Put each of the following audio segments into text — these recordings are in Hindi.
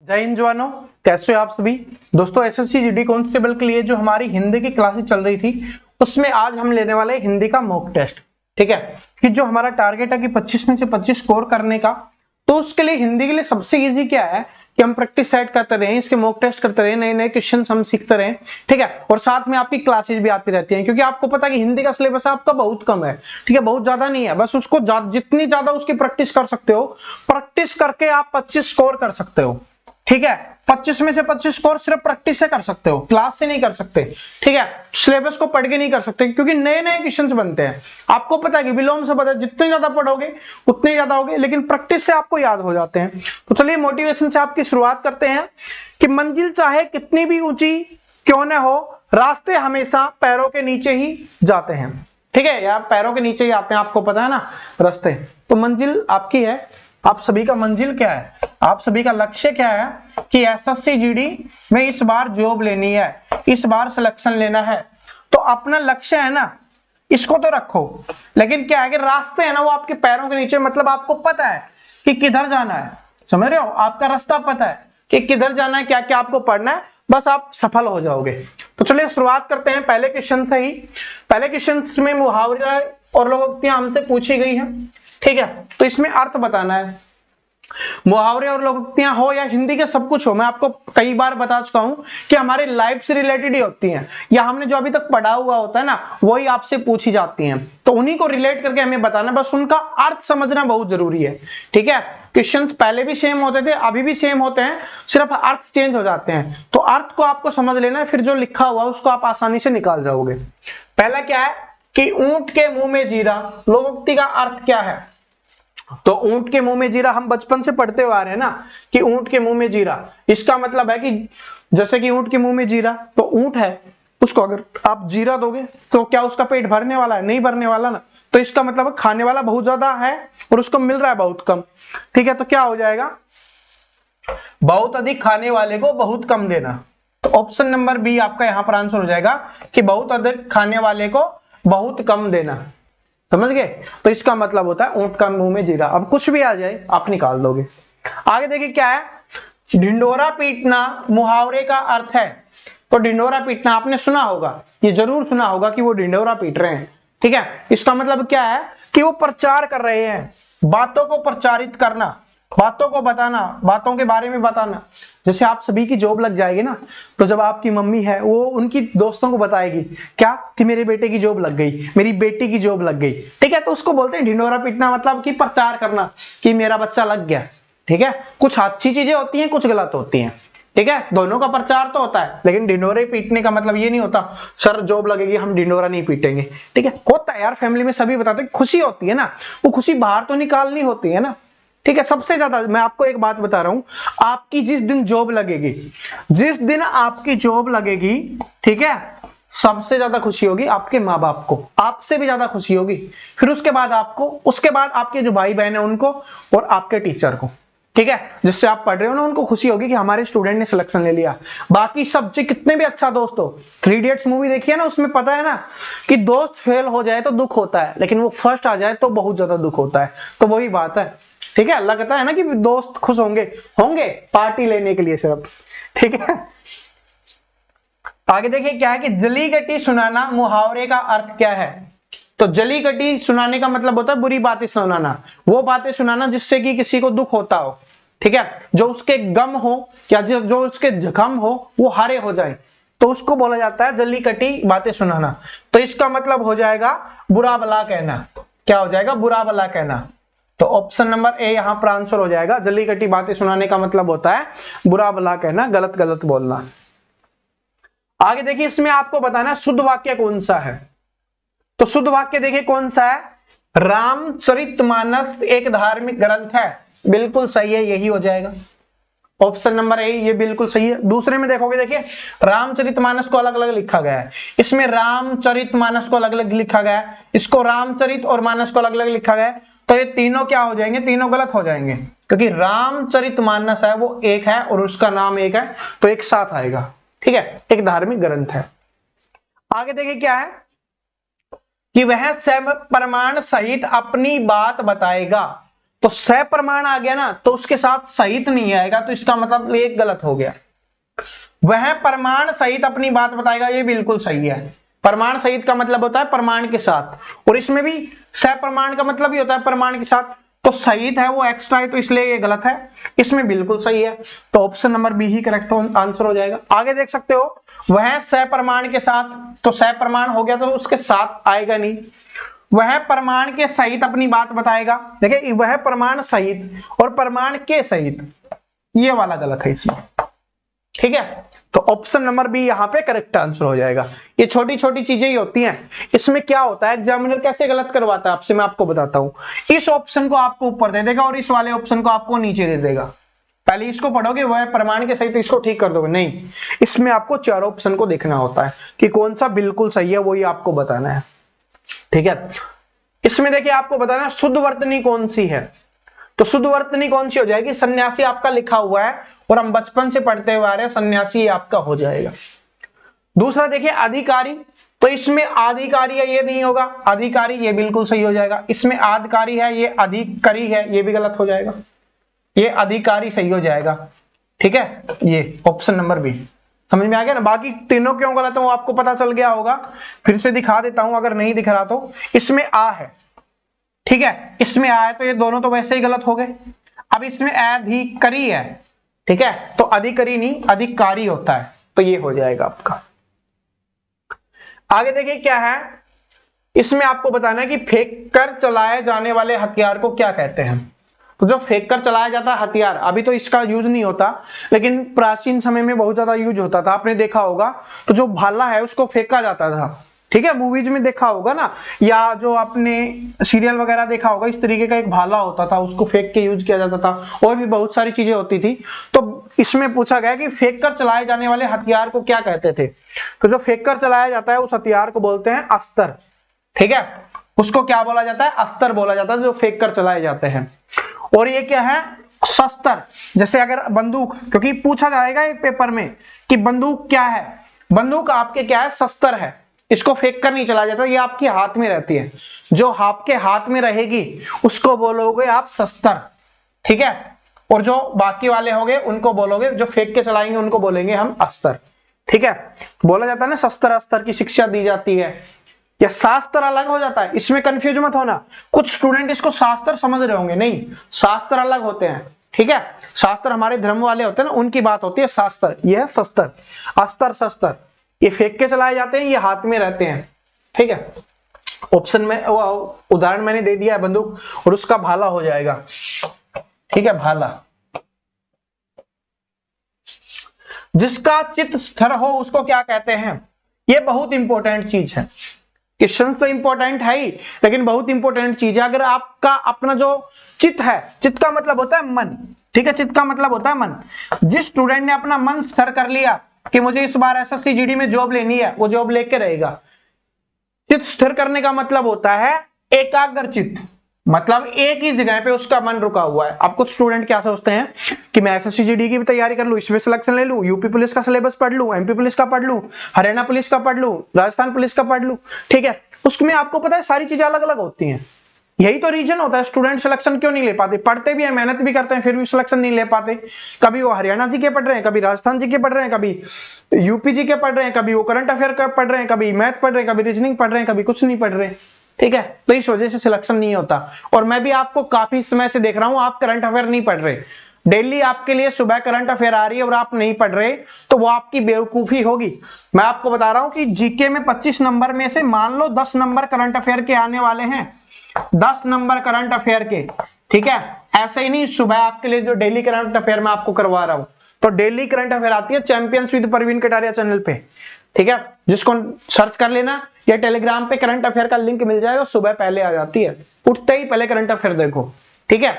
जय हिंद जवानों, कैसे हो आप सभी दोस्तों। एसएससी जीडी कांस्टेबल के लिए जो हमारी हिंदी की क्लासेस चल रही थी उसमें आज हम लेने वाले हिंदी का मॉक टेस्ट। ठीक है, कि जो हमारा टारगेट है कि 25 में से 25 स्कोर करने का, तो उसके लिए हिंदी के लिए सबसे इजी क्या है कि हम प्रैक्टिस सेट करते रहें, इसके मॉक टेस्ट करते रहें, नए नए क्वेश्चन हम सीखते रहें। ठीक है, और साथ में आपकी क्लासेस भी आती रहती हैं, क्योंकि आपको पता है कि हिंदी का सिलेबस आपका बहुत कम है। ठीक है, बहुत ज्यादा नहीं है, बस उसको जितनी ज्यादा उसकी प्रैक्टिस कर सकते हो, प्रैक्टिस करके आप 25 स्कोर कर सकते हो। ठीक है, 25 में से 25 स्कोर सिर्फ प्रैक्टिस से कर सकते हो, क्लास से नहीं कर सकते। ठीक है, सिलेबस को पढ़ के नहीं कर सकते, क्योंकि नए नए क्वेश्चंस बनते हैं। आपको पता है कि विलोम से पता है, जितने ज्यादा पढ़ोगे उतने ज्यादा होगे, लेकिन प्रैक्टिस से आपको याद हो जाते हैं। तो चलिए मोटिवेशन से आपकी शुरुआत करते हैं कि मंजिल चाहे कितनी भी ऊंची क्यों न हो, रास्ते हमेशा पैरों के नीचे ही जाते हैं। ठीक है, या पैरों के नीचे ही आते हैं, आपको पता है ना रास्ते। तो मंजिल आपकी है, आप सभी का मंजिल क्या है, आप सभी का लक्ष्य क्या है कि एसएससी जीडी में इस बार जॉब लेनी है, इस बार सिलेक्शन लेना है। तो अपना लक्ष्य है ना, इसको तो रखो, लेकिन क्या है कि रास्ते है ना वो आपके पैरों के नीचे, मतलब आपको पता है कि किधर जाना है, समझ रहे हो, आपका रास्ता पता है कि किधर जाना है, क्या क्या आपको पढ़ना है, बस आप सफल हो जाओगे। तो चलिए शुरुआत करते हैं पहले क्वेश्चन से ही। पहले क्वेश्चन में मुहावरा और लोकोक्तियां हमसे पूछी गई है। ठीक है, तो इसमें अर्थ बताना है। मुहावरे और लोकोक्तियां हो या हिंदी के सब कुछ हो, मैं आपको कई बार बता चुका हूं कि हमारे लाइफ से रिलेटेड ही होती हैं, या हमने जो अभी तक पढ़ा हुआ होता है ना वही आपसे पूछी जाती हैं, तो उन्हीं को रिलेट करके हमें बताना, बस उनका अर्थ समझना बहुत जरूरी है। ठीक है, क्वेश्चंस पहले भी सेम होते थे, अभी भी सेम होते हैं, सिर्फ अर्थ चेंज हो जाते हैं। तो अर्थ को आपको समझ लेना है, फिर जो लिखा हुआ है उसको आप आसानी से निकाल जाओगे। पहला क्या है कि ऊंट के मुंह में जीरा, लोकोक्ति का अर्थ क्या है। तो ऊंट के मुंह में जीरा हम बचपन से पढ़ते हुए आ रहे हैं ना कि ऊंट के मुंह में जीरा, इसका मतलब है कि जैसे कि ऊंट के मुंह में जीरा, तो ऊंट है, उसको अगर आप जीरा दोगे तो क्या उसका पेट भरने वाला है, नहीं भरने वाला ना। तो इसका मतलब खाने वाला बहुत ज्यादा है और उसको मिल रहा है बहुत कम। ठीक है, तो क्या हो जाएगा, बहुत अधिक खाने वाले को बहुत कम देना। तो ऑप्शन नंबर बी आपका यहां पर आंसर हो जाएगा कि बहुत अधिक खाने वाले को बहुत कम देना। समझ गए, तो इसका मतलब होता है ऊंट का मुंह में जीरा। अब कुछ भी आ जाए आप निकाल दोगे। आगे देखिए क्या है, ढिंडोरा पीटना मुहावरे का अर्थ है। तो ढिंडोरा पीटना आपने सुना होगा, ये जरूर सुना होगा कि वो ढिंडोरा पीट रहे हैं। ठीक है, इसका मतलब क्या है कि वो प्रचार कर रहे हैं, बातों को प्रचारित करना, बातों को बताना, बातों के बारे में बताना। जैसे आप सभी की जॉब लग जाएगी ना, तो जब आपकी मम्मी है वो उनकी दोस्तों को बताएगी क्या कि मेरे बेटे की जॉब लग गई, मेरी बेटी की जॉब लग गई। ठीक है, तो उसको बोलते हैं ढिंडोरा पीटना, मतलब कि प्रचार करना कि मेरा बच्चा लग गया। ठीक है, कुछ अच्छी चीजें होती हैं, कुछ गलत होती हैं। ठीक है, दोनों का प्रचार तो होता है, लेकिन ढिंडोरे पीटने का मतलब ये नहीं होता सर जॉब लगेगी हम ढिंडोरा नहीं पीटेंगे। ठीक है, होता है यार, फैमिली में सभी बताते हैं, खुशी होती है ना, वो खुशी बाहर तो निकालनी होती है ना। ठीक है, सबसे ज्यादा मैं आपको एक बात बता रहा हूं, आपकी जिस दिन जॉब लगेगी, जिस दिन आपकी जॉब लगेगी, ठीक है, सबसे ज्यादा खुशी होगी आपके माँ बाप को, आपसे भी ज्यादा खुशी होगी, फिर उसके बाद आपको, उसके बाद आपके जो भाई बहन है उनको, और आपके टीचर को। ठीक है, जिससे आप पढ़ रहे हो ना उनको खुशी होगी कि हमारे स्टूडेंट ने सिलेक्शन ले लिया। बाकी सब कितने भी अच्छा दोस्त हो, 3 इडियट्स मूवी देखिए ना, उसमें पता है ना कि दोस्त फेल हो जाए तो दुख होता है, लेकिन वो फर्स्ट आ जाए तो बहुत ज्यादा दुख होता है। तो वही बात है। ठीक है, लगता है ना कि दोस्त खुश होंगे होंगे पार्टी लेने के लिए सिर्फ। ठीक है, आगे देखिए क्या है कि जली कटी सुनाना मुहावरे का अर्थ क्या है। तो जली कटी सुनाने का मतलब होता है बुरी बातें सुनाना, वो बातें सुनाना जिससे कि किसी को दुख होता हो। ठीक है, जो उसके गम हो या जो उसके जख्म हो वो हरे हो जाए, तो उसको बोला जाता है जली कटी बातें सुनाना। तो इसका मतलब हो जाएगा बुरा भला कहना। क्या हो जाएगा, बुरा भला कहना। तो ऑप्शन नंबर ए यहां पर आंसर हो जाएगा, जली कटी बातें सुनाने का मतलब होता है बुरा भला कहना, गलत गलत बोलना। आगे देखिए इसमें आपको बताना है शुद्ध वाक्य कौन सा है। तो शुद्ध वाक्य देखिए कौन सा है, रामचरितमानस एक धार्मिक ग्रंथ है, बिल्कुल सही है, यही हो जाएगा ऑप्शन नंबर ए, ये बिल्कुल सही है। दूसरे में देखोगे, देखिए रामचरितमानस को अलग अलग लिखा गया है, इसमें रामचरितमानस को अलग अलग लिखा गया है, इसको रामचरित और मानस को अलग अलग लिखा गया है। तो ये तीनों क्या हो जाएंगे, तीनों गलत हो जाएंगे, क्योंकि रामचरितमानस है वो एक है और उसका नाम एक है, तो एक साथ आएगा। ठीक है, एक धार्मिक ग्रंथ है। आगे देखिए क्या है कि वह सब प्रमाण सहित अपनी बात बताएगा। तो सप्रमाण आ गया ना, तो उसके साथ सहित नहीं आएगा, तो इसका मतलब ये गलत हो गया। वह प्रमाण सहित अपनी बात बताएगा, ये बिल्कुल सही है। प्रमाण सहित का मतलब होता है प्रमाण के साथ, और इसमें भी सप्रमाण का मतलब ही होता है प्रमाण के साथ। तो सहित है वो एक्स्ट्रा है, तो इसलिए ये गलत है। इसमें बिल्कुल सही है, तो ऑप्शन नंबर बी ही करेक्ट आंसर हो जाएगा। आगे देख सकते हो, वह सप्रमाण के साथ, तो सप्रमाण हो गया तो उसके साथ आएगा नहीं। वह प्रमाण के सहित अपनी बात बताएगा, देखिए वह प्रमाण सहित और प्रमाण के सहित, ये वाला गलत है इसमें, ठीक है। तो ऑप्शन नंबर बी यहाँ पे करेक्ट आंसर हो जाएगा। ये छोटी छोटी चीजें ही होती हैं। इसमें क्या होता है, एग्जामिनर कैसे गलत करवाता है आपसे, मैं आपको बताता हूं। इस ऑप्शन को आपको ऊपर दे देगा और इस वाले ऑप्शन को आपको नीचे दे देगा। पहले इसको पढ़ोगे, वह प्रमाण के सहित, इसको ठीक कर दोगे, नहीं, इसमें आपको चारों ऑप्शन को देखना होता है कि कौन सा बिल्कुल सही है, वही आपको बताना है, ठीक है। इसमें देखिए आपको बताना है शुद्ध वर्तनी कौन सी है, तो शुद्ध वर्तनी कौन सी हो जाएगी, सन्यासी आपका लिखा हुआ है और हम बचपन से पढ़ते हुए आ रहे हैं, सन्यासी आपका हो जाएगा। दूसरा देखिए अधिकारी, तो इसमें अधिकारी है, ये नहीं होगा, अधिकारी ये बिल्कुल सही हो जाएगा। इसमें अधिकारी है, ये अधिकारी है, ये भी गलत हो जाएगा, ये अधिकारी सही हो जाएगा, ठीक है। ये ऑप्शन नंबर बी समझ में आ गया ना। बाकी तीनों क्यों गलत है वो आपको पता चल गया होगा, फिर से दिखा देता हूं अगर नहीं दिख रहा तो। इसमें आ है, ठीक है, इसमें आ है, तो ये दोनों तो वैसे ही गलत हो गए। अब इसमें अधिकारी है, ठीक है, तो अधिकारी नहीं अधिकारी होता है, तो ये हो जाएगा आपका। आगे देखिए क्या है, इसमें आपको बताना है कि फेंक कर चलाए जाने वाले हथियार को क्या कहते हैं। तो जो फेंक कर चलाया जाता है हथियार, अभी तो इसका यूज नहीं होता, लेकिन प्राचीन समय में बहुत ज्यादा यूज होता था, आपने देखा होगा। तो जो भाला है उसको फेंका जाता था, ठीक है, मूवीज में देखा होगा ना, या जो आपने सीरियल वगैरह देखा होगा, इस तरीके का एक भाला होता था, उसको फेंक के यूज किया जाता था, और भी बहुत सारी चीजें होती थी। तो इसमें पूछा गया कि फेंक कर चलाए जाने वाले हथियार को क्या कहते थे। तो जो फेंक कर चलाया जाता है उस हथियार को बोलते हैं अस्त्र, ठीक है, उसको क्या बोला जाता है, अस्त्र बोला जाता है, जो फेंक कर चलाए जाते हैं। और ये क्या है, शस्त्र, जैसे अगर बंदूक, क्योंकि पूछा जाएगा एक पेपर में कि बंदूक क्या है, बंदूक आपके क्या है, शस्त्र है, इसको फेंक कर नहीं चलाया जाता, ये आपके हाथ में रहती है, जो आपके हाथ में रहेगी उसको बोलोगे आप शस्त्र, ठीक है। और जो बाकी वाले होंगे उनको बोलोगे, जो फेंक के चलाएंगे उनको बोलेंगे हम अस्त्र, ठीक है। बोला जाता है ना शस्त्र अस्त्र की शिक्षा दी जाती है, या शास्त्र अलग हो जाता है, इसमें कंफ्यूज मत होना। कुछ स्टूडेंट इसको शास्त्र समझ रहे होंगे, नहीं, शास्त्र अलग होते हैं, ठीक है। शास्त्र हमारे धर्म वाले होते हैं ना, उनकी बात होती है शास्त्र, यह है शस्त्र, अस्त्र शस्त्र, ये फेंक के चलाए जाते हैं, ये हाथ में रहते हैं, ठीक है। ऑप्शन में उदाहरण मैंने दे दिया है बंदूक, और उसका भाला हो जाएगा, ठीक है, भाला। जिसका चित्त स्थिर हो उसको क्या कहते हैं, ये बहुत इंपॉर्टेंट चीज है। क्वेश्चन तो इंपॉर्टेंट है ही, लेकिन बहुत इंपॉर्टेंट चीज है। अगर आपका अपना जो चित्त है, चित्त का मतलब होता है मन, ठीक है, चित्त का मतलब होता है मन। जिस स्टूडेंट ने अपना मन स्थिर कर लिया कि मुझे इस बार एसएससी जीडी में जॉब लेनी है, वो जॉब लेके रहेगा। चित्त स्थिर करने का मतलब होता है एकाग्र चित्त, मतलब एक ही जगह पे उसका मन रुका हुआ है। अब कुछ स्टूडेंट क्या सोचते हैं कि मैं एसएससी जीडी की भी तैयारी कर लूं, इसमें सिलेक्शन ले लूं, यूपी पुलिस का सिलेबस पढ़ लूं, एमपी पुलिस का पढ़ लूं, हरियाणा पुलिस का पढ़ लूं, राजस्थान पुलिस का पढ़ लूं, ठीक है। उसमें आपको पता है सारी चीजें अलग अलग होती हैं। यही तो रीजन होता है स्टूडेंट सिलेक्शन क्यों नहीं ले पाते, पढ़ते भी है, मेहनत भी करते हैं, फिर भी सिलेक्शन नहीं ले पाते। कभी वो हरियाणा जी के पढ़ रहे हैं, कभी राजस्थान जी के पढ़ रहे हैं, कभी यूपी जी के पढ़ रहे हैं, कभी वो करंट अफेयर का पढ़ रहे हैं, कभी मैथ पढ़ रहे हैं, कभी रीजनिंग पढ़ रहे हैं, कभी कुछ नहीं पढ़ रहे, ठीक है। तो इस वजह से सिलेक्शन नहीं होता। और मैं भी आपको काफी समय से देख रहा हूं, आप करंट अफेयर नहीं पढ़ रहे, डेली आपके लिए सुबह करंट अफेयर आ रही है और आप नहीं पढ़ रहे, तो वो आपकी बेवकूफी होगी। मैं आपको बता रहा हूं कि जीके में 25 नंबर में से मान लो 10 नंबर करंट अफेयर के आने वाले हैं, 10 नंबर करंट अफेयर के, ठीक है। ऐसे ही नहीं, सुबह आपके लिए जो डेली करंट अफेयर मैं आपको करवा रहा हूं, तो डेली करंट अफेयर आती है champions with Parveen Kataria channel पे, ठीक है, जिसको सर्च कर लेना, या टेलीग्राम पे करंट अफेयर का लिंक मिल जाएगा, सुबह पहले आ जाती है, उठते ही पहले करंट अफेयर देखो, ठीक है।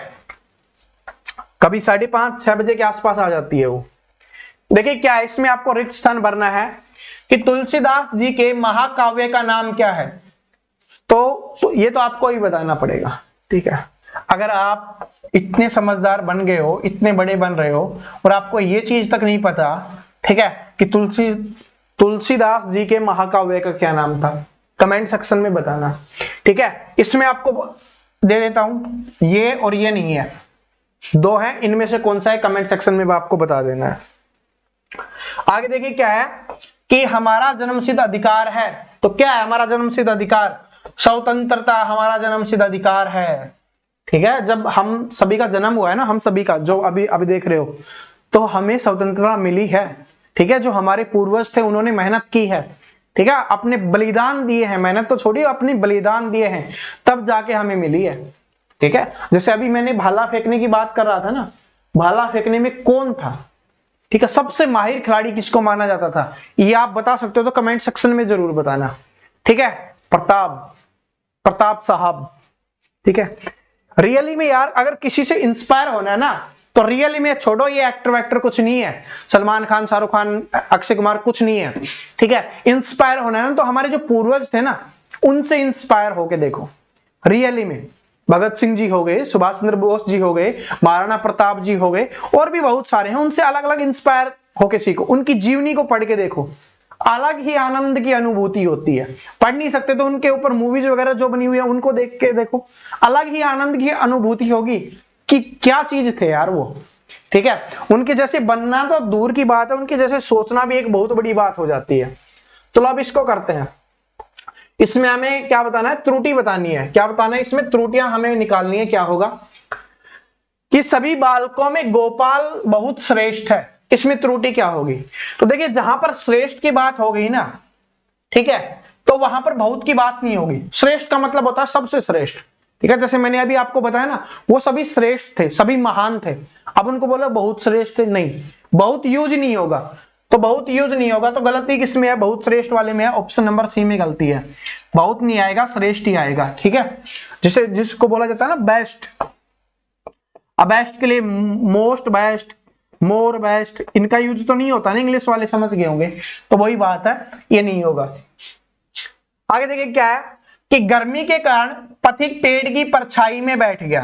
कभी 5:30 6 बजे के आसपास आ जाती है वो। देखिए क्या है, इसमें आपको रिक्त स्थान भरना है कि तुलसीदास जी के महाकाव्य का नाम क्या है, तो ये तो आपको ही बताना पड़ेगा, ठीक है। अगर आप इतने समझदार बन गए हो, इतने बड़े बन रहे हो, और आपको ये चीज तक नहीं पता, ठीक है, कि तुलसीदास जी के महाकाव्य का क्या नाम था, कमेंट सेक्शन में बताना, ठीक है। इसमें आपको दे देता हूं, ये और ये नहीं है, दो है, इनमें से कौन सा है कमेंट सेक्शन में आपको बता देना है। आगे देखिए क्या है कि हमारा जन्मसिद्ध अधिकार है, तो क्या है हमारा जन्मसिद्ध अधिकार? स्वतंत्रता हमारा जन्मसिद्ध अधिकार है। ठीक है, जब हम सभी का जन्म हुआ है ना, हम सभी का जो अभी अभी देख रहे हो, तो हमें स्वतंत्रता मिली है। ठीक है, जो हमारे पूर्वज थे उन्होंने मेहनत की है, ठीक है, अपने बलिदान दिए हैं, मेहनत तो छोड़िए अपनी बलिदान दिए हैं, तब जाके हमें मिली है। ठीक है, जैसे अभी मैंने भाला फेंकने की बात कर रहा था ना, भाला फेंकने में कौन था? ठीक है, सबसे माहिर खिलाड़ी किसको माना जाता था? ये आप बता सकते हो तो कमेंट सेक्शन में जरूर बताना। ठीक है, प्रताप साहब। ठीक है, रियली में यार अगर किसी से इंस्पायर होना है ना, तो रियली में छोड़ो ये एक्टर वैक्टर कुछ नहीं है, सलमान खान, शाहरुख खान, अक्षय कुमार कुछ नहीं है। ठीक है, इंस्पायर होना है ना, तो हमारे जो पूर्वज थे ना, उनसे इंस्पायर होके देखो। रियली में भगत सिंह जी हो गए, सुभाष चंद्र बोस जी हो गए, महाराणा प्रताप जी हो गए, और भी बहुत सारे हैं, उनसे अलग अलग इंस्पायर होके सीखो, उनकी जीवनी को पढ़ के देखो, अलग ही आनंद की अनुभूति होती है। पढ़ नहीं सकते तो उनके ऊपर मूवीज वगैरह जो बनी हुई है उनको देख के देखो, अलग ही आनंद की अनुभूति होगी कि क्या चीज थे यार वो। ठीक है, उनके जैसे बनना तो दूर की बात है, उनके जैसे सोचना भी एक बहुत बड़ी बात हो जाती है। चलो अब इसको करते हैं, इसमें हमें क्या बताना है? त्रुटि बतानी है। क्या बताना है इसमें? त्रुटियां हमें निकालनी है। क्या होगा कि सभी बालकों में गोपाल बहुत श्रेष्ठ है, इसमें त्रुटि क्या होगी? तो देखिए जहां पर श्रेष्ठ की बात हो गई ना, ठीक है, तो वहां पर बहुत की बात नहीं होगी। श्रेष्ठ का मतलब होता है सबसे श्रेष्ठ। ठीक है, जैसे मैंने अभी आपको बताया ना, वो सभी श्रेष्ठ थे, सभी महान थे, अब उनको बोला बहुत श्रेष्ठ थे, नहीं, बहुत यूज नहीं होगा, तो बहुत यूज नहीं होगा, तो गलती किसमें है? बहुत श्रेष्ठ वाले में है, ऑप्शन नंबर सी में गलती है, बहुत नहीं आएगा, श्रेष्ठ ही आएगा। ठीक है, जिसे जिसको बोला जाता है ना बेस्ट, अब बेस्ट के लिए मोस्ट बेस्ट, मोर बेस्ट, इनका यूज तो नहीं होता ना, इंग्लिश वाले समझ गए होंगे, तो वही बात है, ये नहीं होगा। आगे देखिए क्या है कि गर्मी के कारण पथिक पेड़ की परछाई में बैठ गया,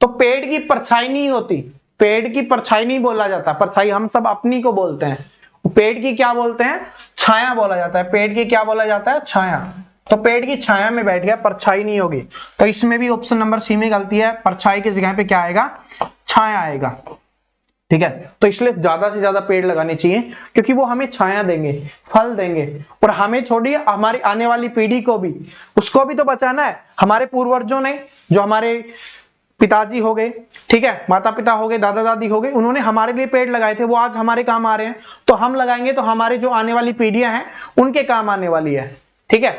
तो पेड़ की परछाई नहीं होती, पेड़ की परछाई नहीं बोला जाता, परछाई हम सब अपनी को बोलते हैं, पेड़ की क्या बोलते हैं? छाया बोला जाता है। पेड़ की क्या बोला जाता है? छाया। तो पेड़ की छाया में बैठ गया, परछाई नहीं होगी, तो इसमें भी ऑप्शन नंबर सी में गलती है, परछाई की जगह पे क्या आएगा? छाया आएगा। ठीक है, तो इसलिए ज्यादा से ज्यादा पेड़ लगाने चाहिए, क्योंकि वो हमें छाया देंगे, फल देंगे, और हमें छोड़िए हमारी आने वाली पीढ़ी को भी, उसको भी तो बचाना है। हमारे पूर्वजों ने, जो हमारे पिताजी हो गए, ठीक है, माता पिता हो गए, दादा दादी हो गए, उन्होंने हमारे लिए पेड़ लगाए थे, वो आज हमारे काम आ रहे हैं, तो हम लगाएंगे तो हमारे जो आने वाली पीढ़ियां हैं उनके काम आने वाली है। ठीक है,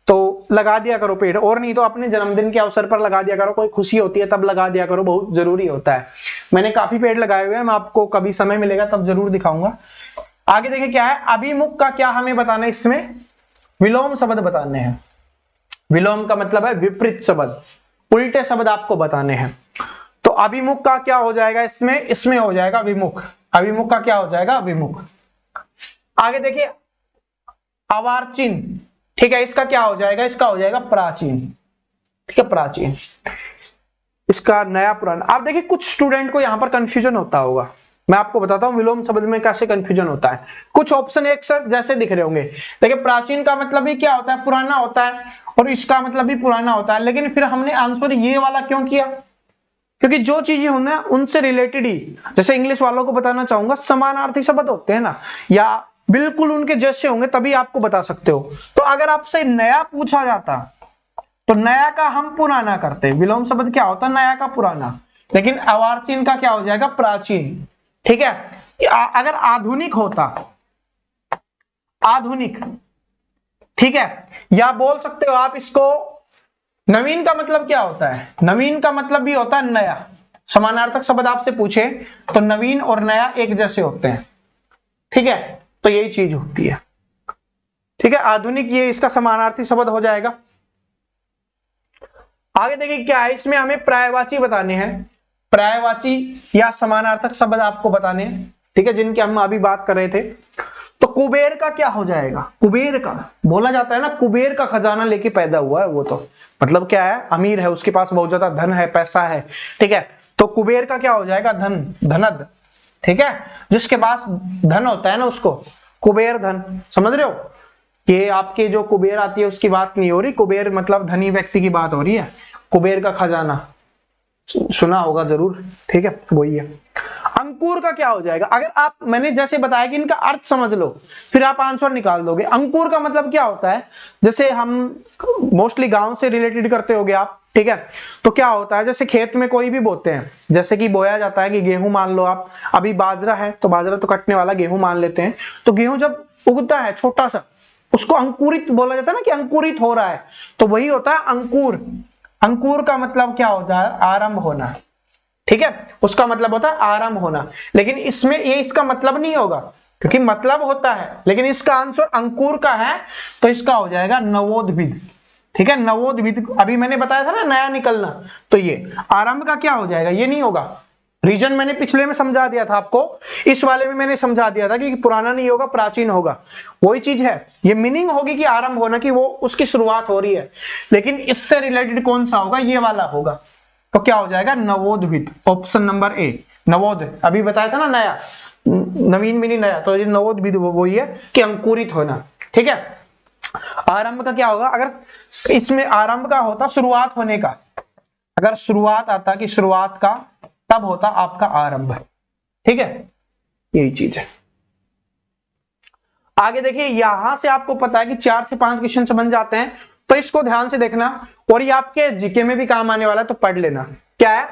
तो लगा दिया करो पेड़, और नहीं तो अपने जन्मदिन के अवसर पर लगा दिया करो, कोई खुशी होती है तब लगा दिया करो, बहुत जरूरी होता है। मैंने काफी पेड़ लगाए हुए हैं, मैं आपको कभी समय मिलेगा तब जरूर दिखाऊंगा। आगे देखिए क्या है, अभिमुख का क्या हमें बताना है? इसमें विलोम शब्द बताने हैं। विलोम का मतलब है विपरीत शब्द, उल्टे शब्द आपको बताने हैं। तो अभिमुख का क्या हो जाएगा इसमें? इसमें हो जाएगा विमुख। अभिमुख का क्या हो जाएगा? विमुख। आगे देखिए अर्वाचीन, ठीक है, इसका क्या हो जाएगा? इसका हो जाएगा प्राचीन। ठीक है, प्राचीन, इसका नया पुराना। आप देखिए कुछ स्टूडेंट को यहां पर कंफ्यूजन होता होगा, मैं आपको बताता हूं विलोम शब्द में कैसे कंफ्यूजन होता है। कुछ ऑप्शन एक सर जैसे दिख रहे होंगे, देखिए प्राचीन का मतलब भी क्या होता है? पुराना होता है, और इसका मतलब भी पुराना होता है, लेकिन फिर हमने आंसर ये वाला क्यों किया? क्योंकि जो चीजें होंगे उनसे रिलेटेड ही, जैसे इंग्लिश वालों को बताना चाहूंगा, समानार्थी शब्द होते हैं ना, या बिल्कुल उनके जैसे होंगे तभी आपको बता सकते हो। तो अगर आपसे नया पूछा जाता तो नया का हम पुराना करते, विलोम शब्द क्या होता है? नया का पुराना, लेकिन अर्वाचीन का क्या हो जाएगा? प्राचीन। ठीक है, अगर आधुनिक होता, आधुनिक, ठीक है, या बोल सकते हो आप इसको नवीन का मतलब क्या होता है? नवीन का मतलब भी होता है नया। समानार्थक शब्द आपसे पूछे तो नवीन और नया एक जैसे होते हैं। ठीक है, तो यही चीज होती है। ठीक है, आधुनिक ये इसका समानार्थी शब्द हो जाएगा। आगे देखिए क्या है, इसमें हमें पर्यायवाची बताने हैं, पर्यायवाची या समानार्थक शब्द आपको बताने हैं, ठीक है, जिनकी हम अभी बात कर रहे थे। तो कुबेर का क्या हो जाएगा? कुबेर का बोला जाता है ना, कुबेर का खजाना लेके पैदा हुआ है वो, तो मतलब क्या है? अमीर है, उसके पास बहुत ज्यादा धन है, पैसा है। ठीक है, तो कुबेर का क्या हो जाएगा? धन, धनद। ठीक है, जिसके पास धन होता है ना उसको कुबेर धन, समझ रहे हो? ये आपके जो कुबेर आती है उसकी बात नहीं हो रही, कुबेर मतलब धनी व्यक्ति की बात हो रही है, कुबेर का खजाना सुना होगा जरूर, ठीक है, वही है। अंकुर का क्या हो जाएगा? अगर आप, मैंने जैसे बताया कि इनका अर्थ समझ लो फिर आप आंसर निकाल दोगे। अंकुर का मतलब क्या होता है, जैसे हम मोस्टली गांव से रिलेटेड करते होगे आप, ठीक है, तो क्या होता है, जैसे खेत में कोई भी बोते हैं, जैसे कि बोया जाता है कि गेहूं मान लो आप, अभी बाजरा है तो बाजरा तो कटने वाला, गेहूं मान लेते हैं, तो गेहूं जब उगता है छोटा सा, उसको अंकुरित बोला जाता है ना, कि अंकुरित हो रहा है, तो वही होता है अंकुर। अंकुर का मतलब क्या होता है? आरंभ होना, ठीक है, उसका मतलब होता है आरंभ होना। लेकिन इसमें ये इसका मतलब नहीं होगा, क्योंकि मतलब होता है, लेकिन इसका आंसर अंकुर का है, तो इसका हो जाएगा नवोद्भिद, ठीक है, नवोद्भिद। अभी मैंने बताया था ना नया निकलना, तो ये आरंभ का क्या हो जाएगा? ये नहीं होगा। रीजन मैंने पिछले में समझा दिया था आपको, इस वाले में मैंने समझा दिया था कि पुराना नहीं होगा, प्राचीन होगा, वही चीज है। ये मीनिंग होगी कि आरंभ होना, कि वो उसकी शुरुआत हो रही है, लेकिन इससे रिलेटेड कौन सा होगा? ये वाला होगा, तो क्या हो जाएगा? नवोद्भिद, ऑप्शन नंबर ए, नवोद। अभी बताया था ना नया, नवीन भी नहीं नया, तो ये नवोद्भिद वही है कि अंकुरित होना, ठीक है। आरंभ का क्या होगा? अगर इसमें आरंभ का होता शुरुआत होने का, अगर शुरुआत आता कि शुरुआत का, तब होता आपका आरंभ, ठीक है, यही चीज है। आगे देखिए, यहां से आपको पता है कि 4 से 5 क्वेश्चन बन जाते हैं, तो इसको ध्यान से देखना, और ये आपके जीके में भी काम आने वाला है, तो पढ़ लेना। क्या है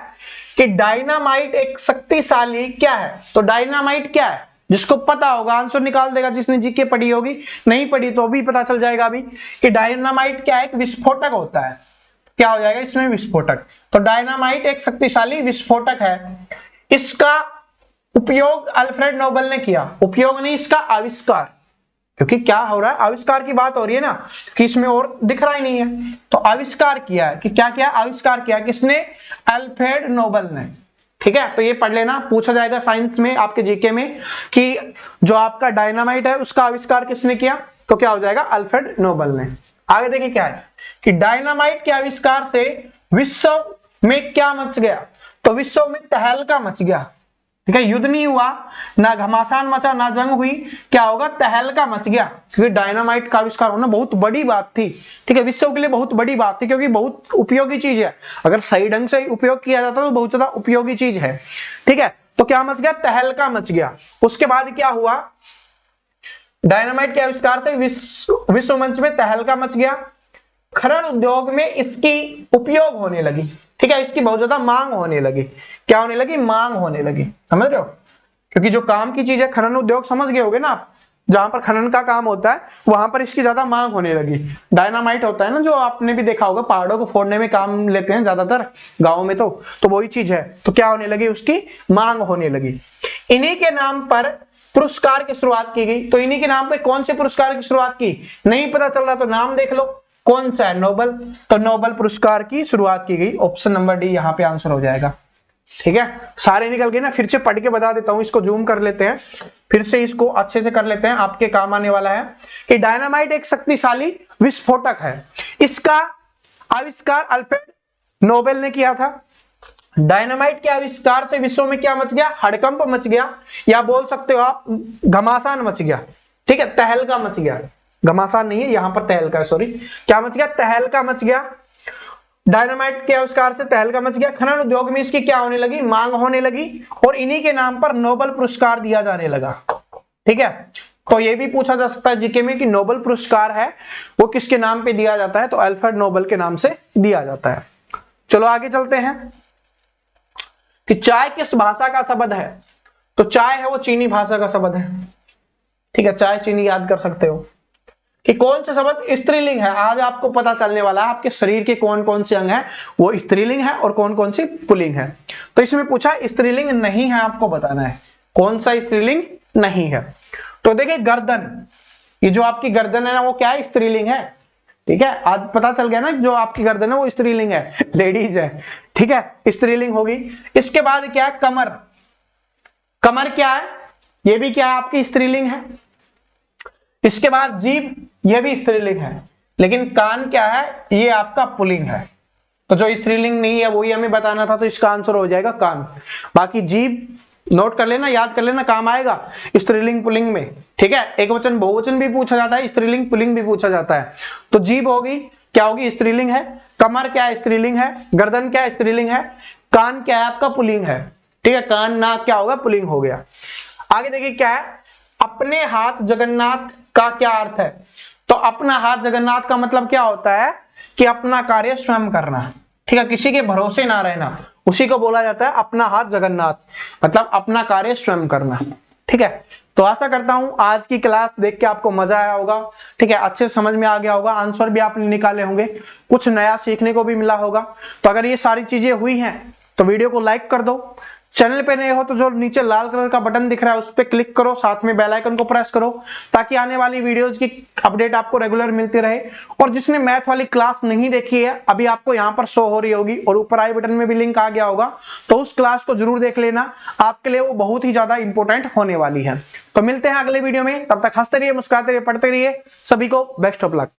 कि डायनामाइट एक शक्तिशाली क्या है? तो डायनामाइट क्या है? जिसको पता होगा आंसर निकाल देगा, जिसने जीके पढ़ी होगी, नहीं पढ़ी तो भी पता चल जाएगा अभी कि डायनामाइट क्या है? एक विस्फोटक होता है। क्या हो जाएगा इसमें? विस्फोटक। तो डायनामाइट एक शक्तिशाली विस्फोटक है। इसका उपयोग अल्फ्रेड नोबेल ने किया, उपयोग नहीं, इसका आविष्कार, क्योंकि क्या हो रहा है? आविष्कार की बात हो रही है ना, कि इसमें और दिख रहा ही नहीं है, तो आविष्कार किया है। कि क्या किया? आविष्कार किया। किसने? अल्फ्रेड नोबेल ने, ठीक है। तो ये पढ़ लेना, पूछा जाएगा साइंस में, आपके जीके में, कि जो आपका डायनामाइट है उसका आविष्कार किसने किया? तो क्या हो जाएगा? अल्फ्रेड नोबेल ने। आगे देखिए क्या है कि डायनामाइट के आविष्कार से विश्व में क्या मच गया? तो विश्व में तहलका मच गया, ठीक है। युद्ध नहीं हुआ, ना घमासान मचा, ना जंग हुई, क्या होगा? तहलका मच गया, क्योंकि डायनामाइट का आविष्कार होना बहुत बड़ी बात थी, ठीक है, विश्व के लिए बहुत बड़ी बात थी, क्योंकि बहुत उपयोगी चीज है। अगर सही ढंग से उपयोग किया जाता तो बहुत ज्यादा उपयोगी चीज है, ठीक है। तो क्या मच गया? तहलका मच गया। उसके बाद क्या हुआ? डायनामाइट के आविष्कार से विश्व मंच में तहलका मच गया। खनन उद्योग में इसकी उपयोग होने लगी, ठीक है, इसकी बहुत ज्यादा मांग होने लगी। क्या होने लगी? मांग होने लगी, समझ रहे हो? क्योंकि जो काम की चीज है, खनन उद्योग समझ गए होगे ना आप, जहां पर खनन का काम होता है वहां पर इसकी ज्यादा मांग होने लगी। डायनामाइट होता है ना, जो आपने भी देखा होगा, पहाड़ों को फोड़ने में काम लेते हैं ज्यादातर गाँव में, तो वही चीज है। तो क्या होने लगी? उसकी मांग होने लगी। इन्हीं के नाम पर पुरस्कार की शुरुआत की गई। तो इन्हीं के नाम पे कौन से पुरस्कार की शुरुआत की? नहीं पता चल रहा तो नाम देख लो, कौन सा है? नोबेल। तो नोबेल पुरस्कार की शुरुआत की गई, ऑप्शन नंबर डी यहाँ पे आंसर हो जाएगा, ठीक है। सारे निकल गए ना, फिर से पढ़ के बता देता हूं, इसको जूम कर लेते हैं, फिर से इसको अच्छे से कर लेते हैं, आपके काम आने वाला है। कि डायनामाइट एक शक्तिशाली विस्फोटक है। इसका आविष्कार अल्फ्रेड नोबेल ने किया था। डायनामाइट के आविष्कार से विश्व में क्या मच गया? हड़कंप मच गया, या बोल सकते हो आप घमासान मच गया, ठीक है, तहलका मच गया। घमासान नहीं है, यहां पर तहलका है, सॉरी। क्या मच गया? तहलका मच गया। डायनामाइट के आविष्कार से तहलका मच गया। खनन उद्योग में इसकी क्या होने लगी? मांग होने लगी, और इन्हीं के नाम पर नोबेल पुरस्कार दिया जाने लगा, ठीक है। तो ये भी पूछा जा सकता है जीके में कि नोबेल पुरस्कार है वो किसके नाम पे दिया जाता है? तो अल्फ्रेड नोबेल के नाम से दिया जाता है। चलो आगे चलते हैं कि चाय किस भाषा का शब्द है? तो चाय है वो चीनी भाषा का शब्द है, ठीक है, चाय चीनी याद कर सकते हो। कि कौन सा शब्द स्त्रीलिंग है? आज आपको पता चलने वाला है आपके शरीर के कौन कौन से अंग हैं वो स्त्रीलिंग है और कौन कौन सी पुल्लिंग है। तो इसमें पूछा स्त्रीलिंग नहीं है, आपको बताना है कौन सा स्त्रीलिंग नहीं है। तो देखिए गर्दन, ये जो आपकी गर्दन है ना, वो क्या है? स्त्रीलिंग है, ठीक है। आज पता चल गया ना, जो आपकी गर्दन है वो स्त्रीलिंग है, लेडीज है, ठीक है, स्त्रीलिंग होगी। इसके बाद क्या है? कमर। कमर क्या है? ये भी क्या है? आपकी स्त्रीलिंग है। इसके बाद जीभ, यह भी स्त्रीलिंग है। लेकिन कान क्या है? ये आपका पुल्लिंग है। तो जो स्त्रीलिंग नहीं है वही हमें बताना था, तो इसका आंसर हो जाएगा कान। बाकी जीभ नोट कर लेना, याद कर लेना, काम आएगा स्त्रीलिंग पुल्लिंग में, ठीक है। एक वचन बहुवचन भी पूछा जाता है, स्त्रीलिंग पुल्लिंग भी पूछा जाता है। तो जीभ होगी, क्या होगी? स्त्रीलिंग है। कमर क्या है? स्त्रीलिंग है। गर्दन क्या है? स्त्रीलिंग है। कान क्या है आपका? पुल्लिंग है। ठीक है, कान नाक क्या होगा? पुल्लिंग हो गया। आगे देखिए क्या है, अपने हाथ जगन्नाथ का क्या अर्थ है? तो अपना हाथ जगन्नाथ का मतलब क्या होता है कि अपना कार्य स्वयं करना। ठीक है, किसी के भरोसे ना रहना, उसी को बोला जाता है अपना हाथ जगन्नाथ, मतलब अपना कार्य स्वयं करना। ठीक है, तो आशा करता हूं आज की क्लास देख के आपको मजा आया होगा। ठीक है, अच्छे समझ में आ गया होगा, आंसर भी आपने निकाले होंगे, कुछ नया सीखने को भी मिला होगा। तो अगर ये सारी चीजें हुई हैं तो वीडियो को लाइक कर दो। चैनल पे नए हो तो जो नीचे लाल कलर का बटन दिख रहा है उस पर क्लिक करो, साथ में बेल आइकन को प्रेस करो, ताकि आने वाली वीडियोस की अपडेट आपको रेगुलर मिलती रहे। और जिसने मैथ वाली क्लास नहीं देखी है, अभी आपको यहाँ पर शो हो रही होगी और ऊपर आई बटन में भी लिंक आ गया होगा, तो उस क्लास को जरूर देख लेना, आपके लिए वो बहुत ही ज्यादा इंपॉर्टेंट होने वाली है। तो मिलते हैं अगले वीडियो में, तब तक हंसते रहिए, मुस्कुराते रहिए, पढ़ते रहिए। सभी को बेस्ट ऑफ लक।